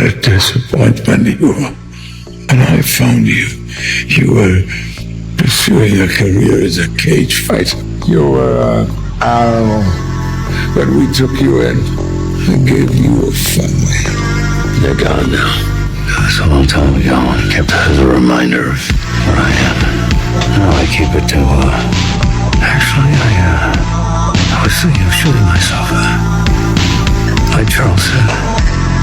What a disappointment you were. When I found you, you were pursuing a career as a cage fighter. You were an animal, but we took you in and gave you a family. You're gone now. That was a long time ago. I kept it as a reminder of where I am. Now I keep it to, actually, I was thinking of shooting myself, like Charles said.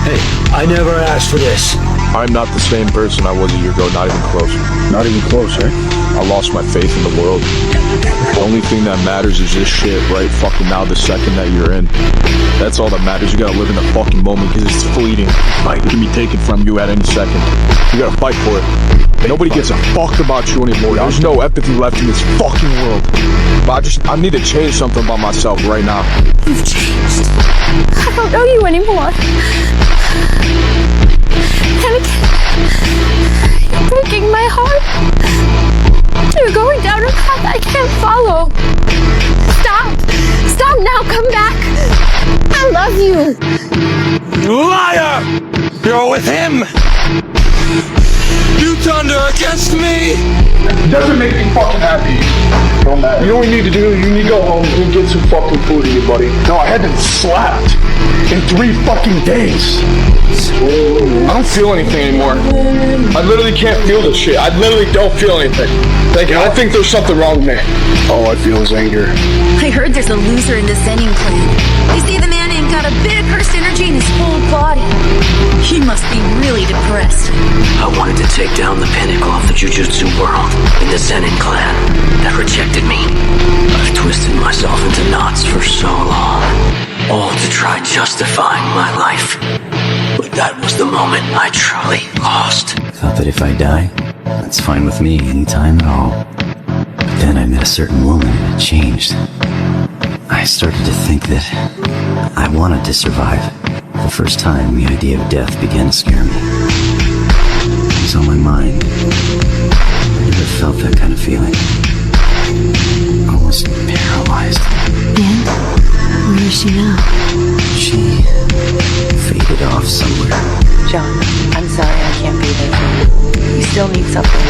Hey, I never asked for this. I'm not the same person I was a year ago, not even close. Not even close, right? I lost my faith in the world. The only thing that matters is this shit right fucking now, the second that you're in. That's all that matters. You gotta live in the fucking moment because it's fleeting. It can be taken from you at any second. You gotta fight for it. Nobody gives a fuck about you anymore. There's no empathy left in this fucking world. But I need to change something about myself right now. You've changed. I don't know you anymore. And you're breaking my heart. You're going down a path I can't follow. Stop. Stop now. Come back. I love you. Liar! You're with him! You turned her against me! It doesn't make me fucking happy. Don't matter. You know what you need to do? You need to go home and get some fucking food to you, buddy. No, I had been slapped in 3 fucking days. I don't feel anything anymore. I literally can't feel this shit. I literally don't feel anything. Thank you. I think there's something wrong with me. All I feel is anger. I heard there's a loser in the Zenin clan. They say the man ain't got a bit of cursed energy in his whole body. He must be really depressed. I wanted to take down the pinnacle of the Jujutsu world in the Zenin clan that rejected me. I've twisted myself into knots for so long, all to try justifying my life. But that was the moment I truly lost. Thought that if I die, that's fine with me anytime at all. But then I met a certain woman and it changed. I started to think that I wanted to survive. The first time the idea of death began to scare me. It was on my mind. I never felt that kind of feeling. Almost paralyzed. And where is she now? She faded off somewhere. John, I'm sorry I can't be there for you. You still need something,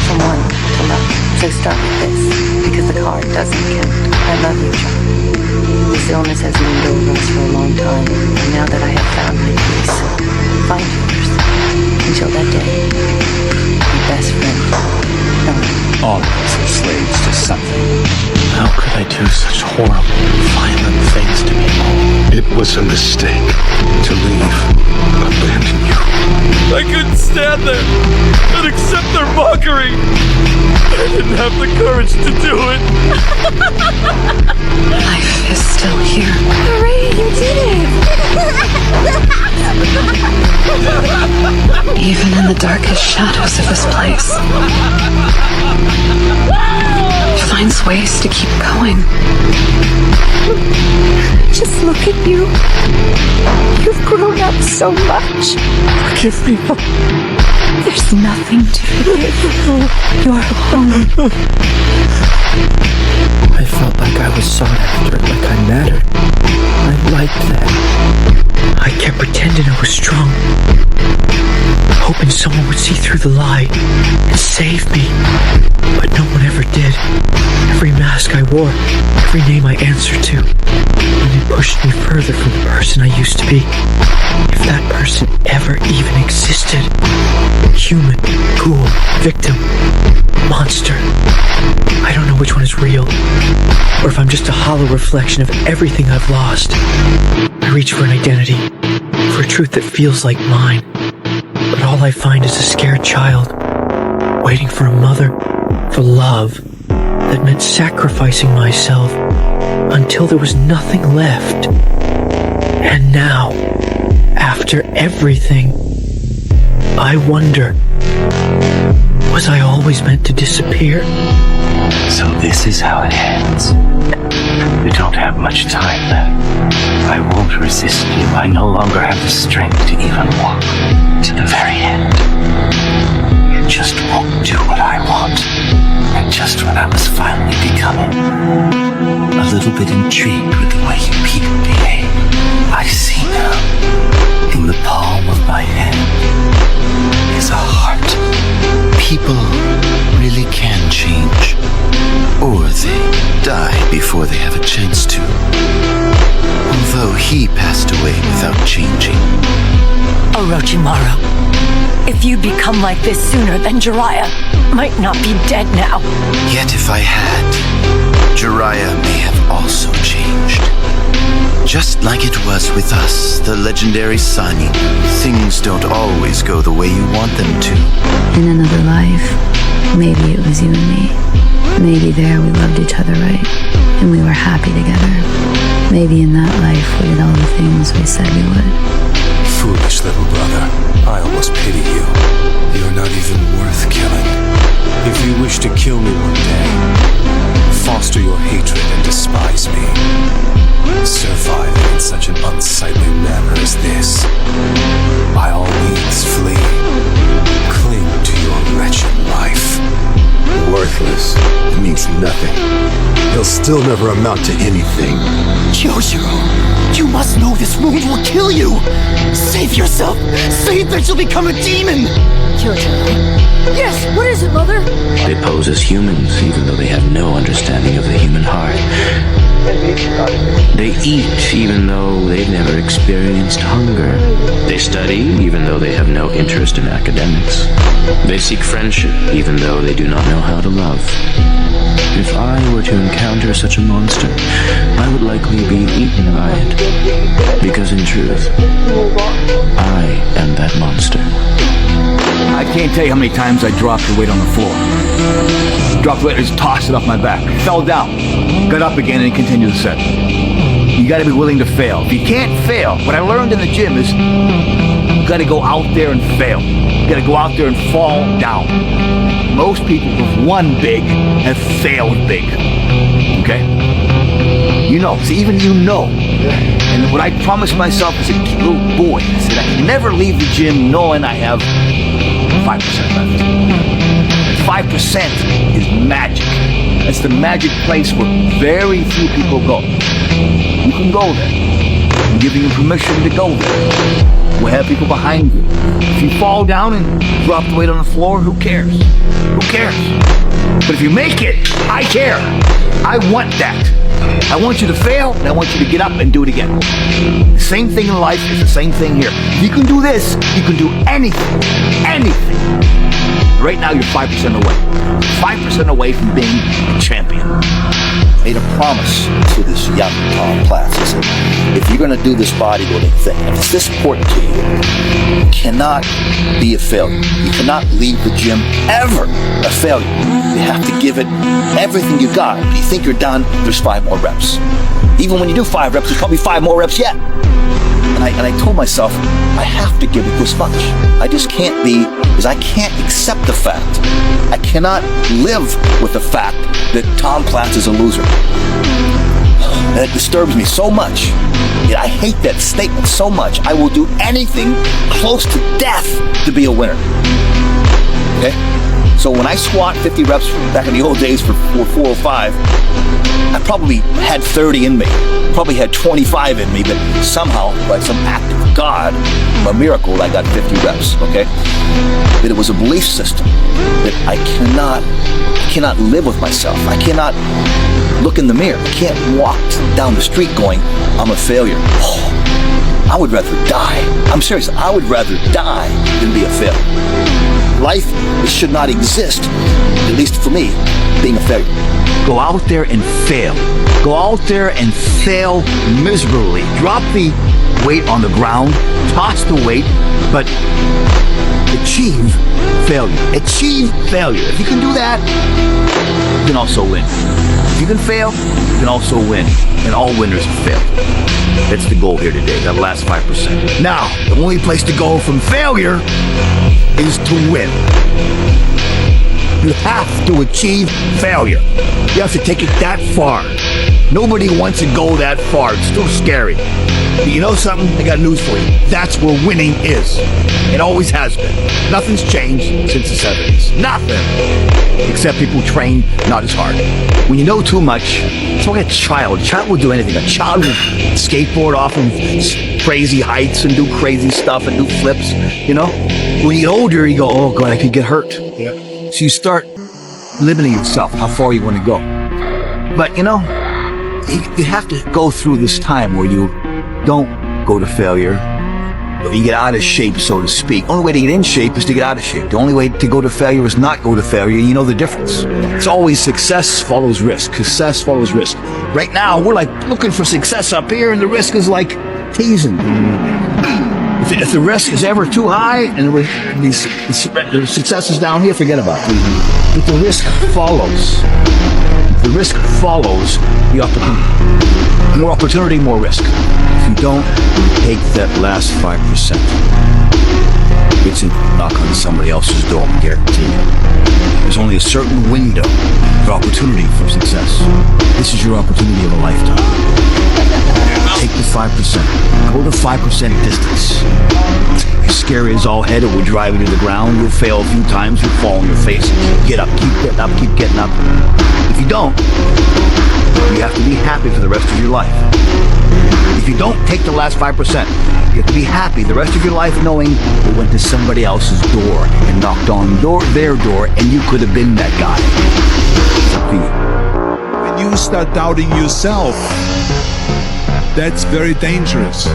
someone to love. So start with this, because the card doesn't count. I love you, John. This illness has loomed over us for a long time, and now that I have found my peace, find yours. Until that day, your best friend, Ellen. All of us are slaves to something. How could I do such horrible, violent things to people? It was a mistake to leave, abandon you. I couldn't stand there and accept their mockery. I didn't have the courage to do it. Life is still here. Hooray, you did it! Even in the darkest shadows of this place. It finds ways to keep going. Just look at you. You've grown up so much. Forgive me. There's nothing to forgive. You're alone. I felt like I was sought after, like I mattered. I liked that. I kept pretending I was strong, hoping someone would see through the lie and save me. But no one ever did. Every mask I wore, every name I answered to, only pushed me further from the person I used to be. If that person ever even existed. Human, ghoul, victim, monster. I don't know which one is real, or if I'm just a hollow reflection of everything I've lost. I reach for an identity, for a truth that feels like mine, but all I find is a scared child, waiting for a mother, for love that meant sacrificing myself until there was nothing left. And now, after everything, I wonder, was I always meant to disappear? So this is how it ends. We don't have much time left. I won't resist you. I no longer have the strength to even walk to the very end. You just won't do what I want. And just when I was finally becoming a little bit intrigued with the way you people behave, I see now, in the palm of my hand, before they have a chance to. Although he passed away without changing. Orochimaru, if you'd become like this sooner, then Jiraiya might not be dead now. Yet if I had, Jiraiya may have also changed. Just like it was with us, the legendary Sannin, things don't always go the way you want them to. In another life, maybe it was you and me. Maybe there we loved each other right, and we were happy together. Maybe in that life we did all the things we said we would. Foolish little brother, I almost pity you. You're not even worth killing. If you wish to kill me one day, foster your hatred and despise me. Surviving in such an unsightly manner as this, by all means flee. Cling to your wretched life. Worthless. It means nothing. He'll still never amount to anything. Kyojiro, you must know this wound will kill you! Save yourself! Save that you'll become a demon! Kyojiro? Yes, what is it, Mother? They pose as humans, even though they have no understanding of the human heart. They eat, even though they've never experienced hunger. They study, even though they have no interest in academics. They seek friendship, even though they do not know how to love. If I were to encounter such a monster, I would likely be eaten by it. Because in truth, I am that monster. I can't tell you how many times I dropped the weight on the floor. Dropped the weight, just tossed it off my back. Fell down. Got up again and continued the set. You gotta be willing to fail. If you can't fail, what I learned in the gym is you gotta go out there and fail. You gotta go out there and fall down. Most people who've won big have failed big. Okay? You know, see, even you know. And what I promised myself as a little boy, I said I can never leave the gym knowing I have 5% left. And 5% is magic. It's the magic place where very few people go. You can go there. I'm giving you permission to go there. We'll have people behind you. If you fall down and drop the weight on the floor, who cares? Who cares? But if you make it, I care. I want that. I want you to fail, and I want you to get up and do it again. The same thing in life is the same thing here. If you can do this, you can do anything. Anything. Right now, you're 5% away. 5% away from being a champion. Made a promise to this young Tom Platz. He said, if you're going to do this bodybuilding thing, if it's this important to you, you cannot be a failure. You cannot leave the gym ever a failure. You have to give it everything you got. If you think you're done, there's 5 more reps. Even when you do 5 reps, there's probably 5 more reps yet. And I told myself, I have to give it this much. I just can't be, because I can't accept the fact. I cannot live with the fact that Tom Platz is a loser. And it disturbs me so much. And I hate that statement so much. I will do anything close to death to be a winner. Okay? So when I squat 50 reps back in the old days for 405, I probably had 30 in me. Probably had 25 in me, but somehow, by some act of God, a miracle, I got 50 reps, okay? That it was a belief system that I cannot live with myself. I cannot look in the mirror. I can't walk down the street going, I'm a failure. Oh, I would rather die. I'm serious, I would rather die than be a failure. Life should not exist, at least for me, being a failure. Go out there and fail. Go out there and fail miserably. Drop the weight on the ground, toss the weight, but achieve failure. Achieve failure. If you can do that, you can also win. If you can fail, you can also win. And all winners have failed. That's the goal here today, that last 5%. Now, the only place to go from failure is to win. You have to achieve failure. You have to take it that far. Nobody wants to go that far. It's too scary. But you know something? I got news for you. That's where winning is. It always has been. Nothing's changed since the 70s. Nothing. Except people train not as hard. When you know too much, it's like a child. A child will do anything. A child will skateboard off of crazy heights and do crazy stuff and do flips, you know? When you get older, you go, oh God, I could get hurt. Yeah. So you start limiting yourself, how far you want to go. But you know, you have to go through this time where you don't go to failure. You get out of shape, so to speak. The only way to get in shape is to get out of shape. The only way to go to failure is not go to failure. You know the difference. It's always success follows risk. Success follows risk. Right now, we're like looking for success up here, and the risk is like teasing. If the risk is ever too high and the success is down here, forget about it. But the risk follows. The risk follows the opportunity. More opportunity, more risk. If you don't take that last 5%, it's a knock on somebody else's door, I guarantee you. There's only a certain window for opportunity for success. This is your opportunity of a lifetime. Take the 5%. Go the 5% distance. You're scary as all head, it will drive you to the ground. You'll fail a few times, you'll fall on your face. Get up, keep getting up, keep getting up. If you don't, you have to be happy for the rest of your life. If you don't take the last 5%, you have to be happy the rest of your life knowing you went to somebody else's door and knocked on their door, and you could have been that guy. It's up to you. When you start doubting yourself, that's very dangerous.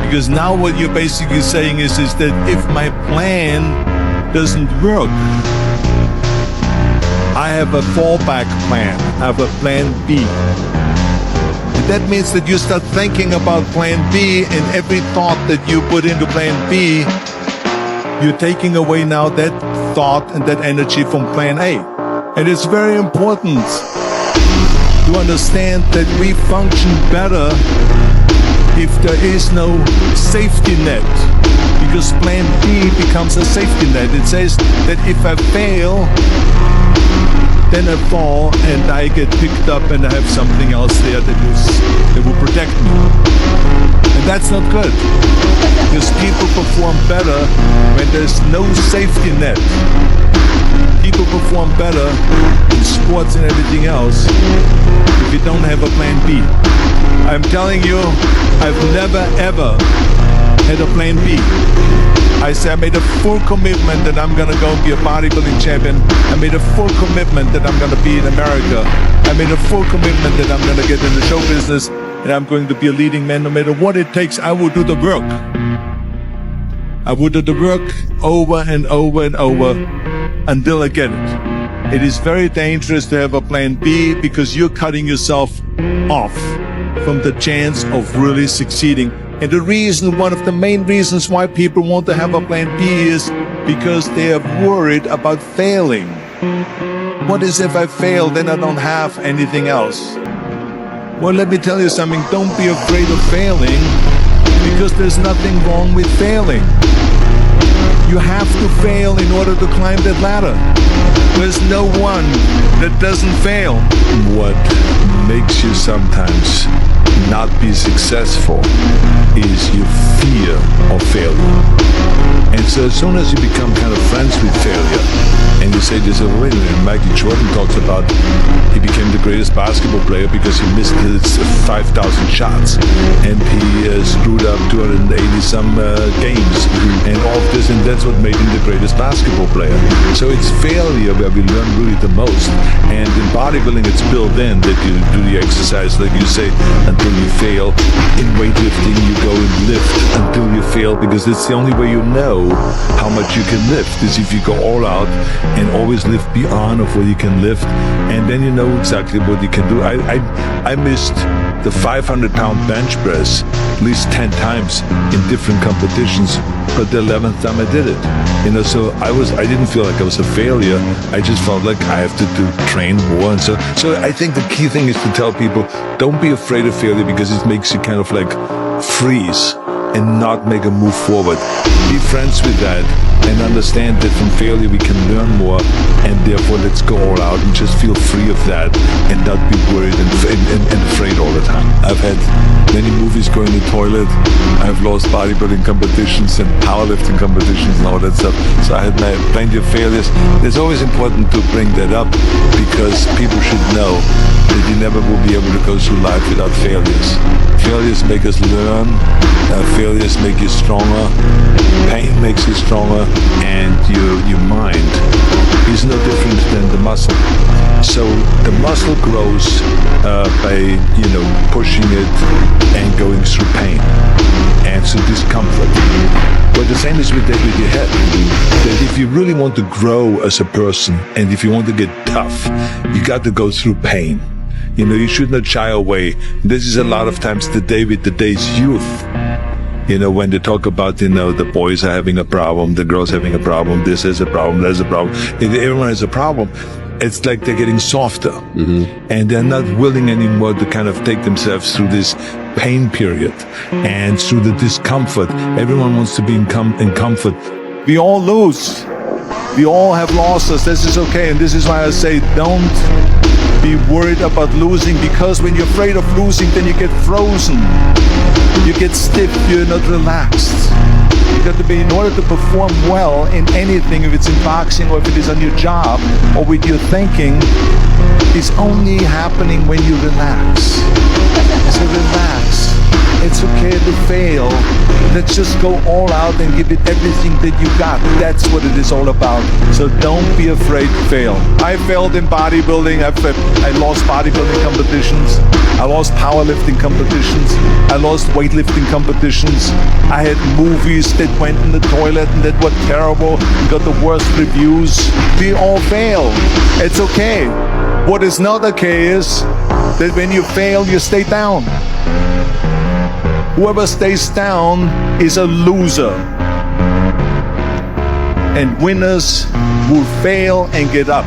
Because now what you're basically saying is that if my plan doesn't work, I have a fallback plan. I have a plan B. And that means that you start thinking about plan B, and every thought that you put into plan B, you're taking away now that thought and that energy from plan A. And it's very important to understand that we function better if there is no safety net, because plan B becomes a safety net. It says that if I fail, then I fall and I get picked up and I have something else there that will protect me. And that's not good, because people perform better when there's no safety net. People perform better in sports and everything else if you don't have a plan B. I'm telling you, I've never ever had a plan B. I said I made a full commitment that I'm gonna go be a bodybuilding champion. I made a full commitment that I'm gonna be in America. I made a full commitment that I'm gonna get in the show business and I'm going to be a leading man no matter what it takes. I will do the work. I will do the work over and over and over until I get it. It is very dangerous to have a plan B, because you're cutting yourself off from the chance of really succeeding. And the reason, one of the main reasons why people want to have a plan B is because they are worried about failing. What is if I fail, then I don't have anything else? Well, let me tell you something. Don't be afraid of failing, because there's nothing wrong with failing. You have to fail in order to climb that ladder. There's no one that doesn't fail. What makes you sometimes not be successful is your fear of failure. And so as soon as you become kind of friends with failure, and you say this, oh, wait a minute, Michael Jordan talks about he became the greatest basketball player because he missed his 5,000 shots, and he screwed up 280 some games, and all of this, and that's what made him the greatest basketball player. So it's failure where we learn really the most. And in bodybuilding, it's built in that you do the exercise, like you say, until you fail. In weightlifting, you go and lift until you fail, because it's the only way you know how much you can lift, is if you go all out and always lift beyond of what you can lift, and then you know exactly what you can do. I missed the 500-pound bench press at least 10 times in different competitions, but the 11th time I did it. You know, so I didn't feel like I was a failure. I just felt like I have to train more. And so I think the key thing is to tell people, don't be afraid of failure, because it makes you kind of like freeze and not make a move forward. Be friends with that and understand that from failure we can learn more, and therefore let's go all out and just feel free of that and not be worried and afraid all the time. I've had many movies going to the toilet. I've lost bodybuilding competitions and powerlifting competitions and all that stuff. So I had plenty of failures. It's always important to bring that up, because people should know that you never will be able to go through life without failures. Failures make us learn. Failures make you stronger. Pain makes you stronger, and your mind is no different than the muscle. So the muscle grows by pushing it and going through pain and through discomfort. But the same is with your head. That if you really want to grow as a person, and if you want to get tough, you got to go through pain. You should not shy away. This is a lot of times the day with today's youth. When they talk about, the boys are having a problem, the girls having a problem, this is a problem, there's a problem. Everyone has a problem. It's like they're getting softer. And they're not willing anymore to kind of take themselves through this pain period and through the discomfort. Everyone wants to be in comfort. We all lose. We all have losses. This is okay. And this is why I say don't be worried about losing, because when you're afraid of losing, then you get frozen. You get stiff, you're not relaxed. You got to be, in order to perform well in anything, if it's in boxing or if it is on your job or with your thinking, it's only happening when you relax. So relax. It's okay to fail. Let's just go all out and give it everything that you got. That's what it is all about. So don't be afraid to fail. I failed in bodybuilding. I lost bodybuilding competitions. I lost powerlifting competitions. I lost weightlifting competitions. I had movies that went in the toilet and that were terrible and got the worst reviews. We all fail. It's okay. What is not okay is that when you fail, you stay down. Whoever stays down is a loser. And winners will fail and get up.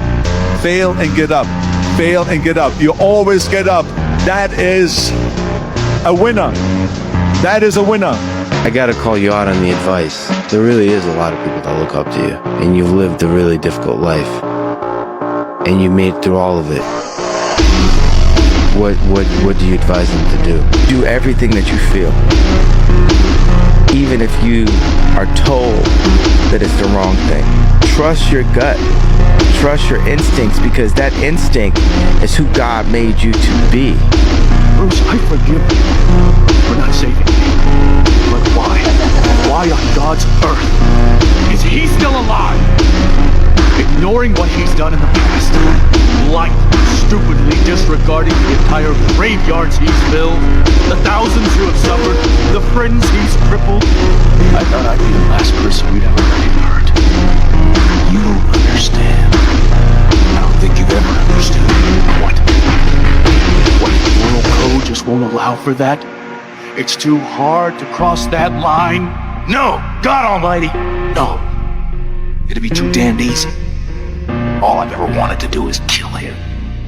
Fail and get up. Fail and get up. You always get up. That is a winner. That is a winner. I gotta call you out on the advice. There really is a lot of people that look up to you. And you've lived a really difficult life. And you made it through all of it. What do you advise them to do? Do everything that you feel. Even if you are told that it's the wrong thing. Trust your gut. Trust your instincts, because that instinct is who God made you to be. Bruce, I forgive you for not saving me. But why? Why on God's earth is he still alive? Ignoring what he's done in the past. Stupidly disregarding the entire graveyards he's filled, the thousands who have suffered, the friends he's crippled. I thought I'd be the last person we'd ever let him hurt. You don't understand. I don't think you've ever understood. What the moral code just won't allow for that? It's too hard to cross that line? No! God Almighty! No! It'd be too damned easy. All I've ever wanted to do is kill him.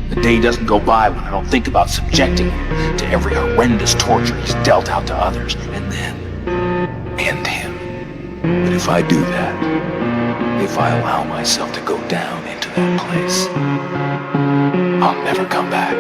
The day doesn't go by when I don't think about subjecting him to every horrendous torture he's dealt out to others, and then end him. But if I do that, if I allow myself to go down into that place, I'll never come back.